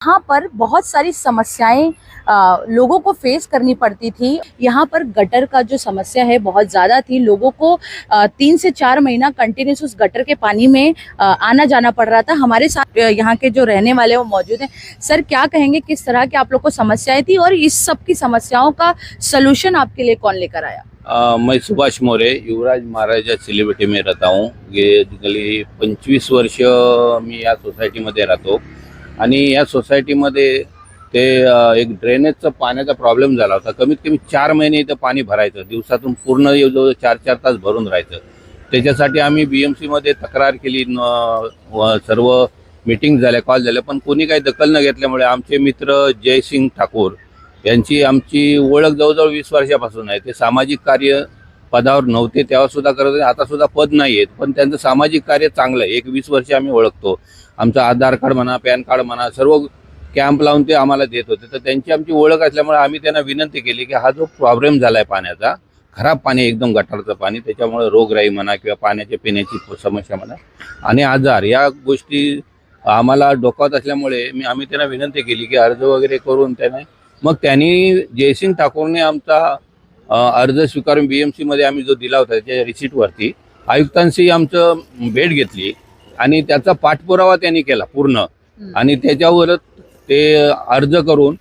यहाँ पर बहुत सारी समस्याएं लोगों को फेस करनी पड़ती थी। यहाँ पर गटर का जो समस्या है बहुत ज़्यादा थी। लोगों को 3 से 4 महीना कंटिन्यूस उस गटर के पानी में आना जाना पड़ रहा था। हमारे साथ यहाँ के जो रहने वाले वो मौजूद हैं। सर, क्या कहेंगे, किस तरह की आप लोग को समस्याएं थी और इस सब की समस्याओं का सलूशन आपके लिए कौन लेकर आया? मैं सुभाष मोरे, युवराज महाराजा सेलिब्रिटी में रहता हूँ। ये गेली 25 वर्ष मी या सोसायटीमध्ये राहतो आणि या सोसायटीमध्ये ते एक ड्रेनेजचा पाण्याचा प्रॉब्लेम झाला होता। कमीत कमी 4 महिने इथं पाणी भरायचं, दिवसातून पूर्ण जवळ 4-4 तास भरून राहायचं। त्याच्यासाठी आम्ही BMC मध्ये तक्रार केली, सर्व मीटिंग झाल्या, कॉल झाले, पण कोणी काही दखल न घेतल्यामुळे आमचे मित्र जयसिंग ठाकूर यांची आमची ओळख जवळजवळ 20 वर्षापासून आहे। ते सामाजिक कार्य पदावर नव्हते तेव्हा सुद्धा करत होते, आता सुद्धा पद नाही आहेत, पण त्यांचं सामाजिक कार्य चांगलं आहे। 20 वर्ष आम्ही ओळखतो। आमचं आधार कार्ड म्हणा, पॅन कार्ड म्हणा, सर्व कॅम्प लावून ते आम्हाला देत होते। तर त्यांची आमची ओळख असल्यामुळे आम्ही त्यांना विनंती केली की हा जो प्रॉब्लेम झालाय पाण्याचा, खराब पाणी, एकदम गटारचं पाणी, त्याच्यामुळे रोगराई म्हणा किंवा पाण्याच्या पिण्याची समस्या म्हणा आणि आजार, या गोष्टी आम्हाला डोक्यात असल्यामुळे आम्ही त्यांना विनंती केली की अर्ज वगैरे करून त्यांना, मग त्यांनी जयसिंग ठाकूरने आमचा अर्ज स्वीकारून BMC मध्ये आम्ही जो दिला होता त्या रिसीटवरती आयुक्तांशी आमचं भेट घेतली आणि त्याचा पाठपुरावा त्यांनी केला पूर्ण, आणि त्याच्यावरच ते अर्ज करून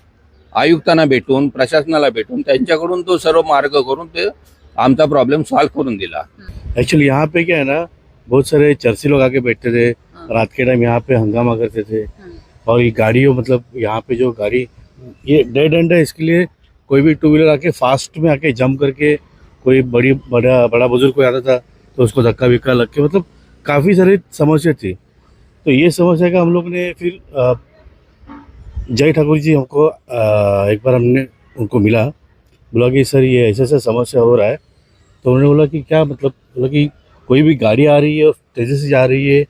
आयुक्तांना भेटून, प्रशासनाला भेटून, त्यांच्याकडून तो सर्व मार्ग करून ते आमचा प्रॉब्लम सॉल्व करून दिला। एक्चुअली यहाँ पे क्या है ना, बहुत सारे चर्ची लोग आके बैठते थे, रात के टाइम यहाँ पे हंगामा करते थे, और ये गाड़ियों, मतलब यहाँ पे जो गाड़ी, ये डेड एंड है, इसके लिए कोई भी टू व्हीलर आके फास्ट में आके जंप करके, कोई बड़ा बुजुर्ग कोई आता था तो उसको धक्का विक्का लग के, मतलब काफ़ी सारी समस्या थी। तो ये समस्या का हम लोग ने फिर जय ठाकुर जी हमको एक बार हमने उनको मिला, बोला कि सर ये ऐसा ऐसा समस्या हो रहा है। तो उन्होंने बोला कि क्या मतलब, बोला कि कोई भी गाड़ी आ रही है तेज़ी से जा रही है,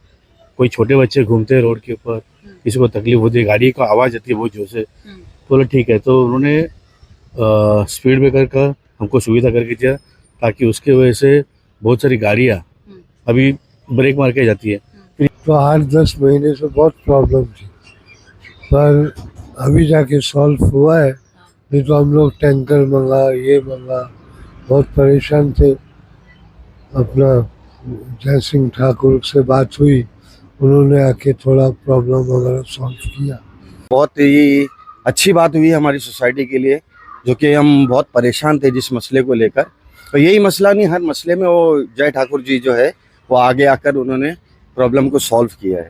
कोई छोटे बच्चे घूमते हैं रोड के ऊपर, किसी को तकलीफ होती है, गाड़ी का आवाज़ आती है बहुत जोर से। बोला ठीक है। तो उन्होंने स्पीड ब्रेकर का हमको सुविधा करके दिया, ताकि उसके वजह से बहुत सारी गाड़ियाँ अभी ब्रेक मार के जाती है। तो 8-10 महीने से बहुत प्रॉब्लम थी, पर अभी जाके सॉल्व हुआ है। नहीं तो हम लोग टैंकर मंगा, ये मंगा, बहुत परेशान थे। अपना जयसिंह ठाकुर से बात हुई, उन्होंने आके थोड़ा प्रॉब्लम वगैरह सॉल्व किया। बहुत ही अच्छी बात हुई हमारी सोसाइटी के लिए, जो कि हम बहुत परेशान थे जिस मसले को लेकर। तो यही मसला नहीं, हर मसले में वो जय ठाकुर जी जो है वो आगे आकर उन्होंने प्रॉब्लम को सॉल्व किया है।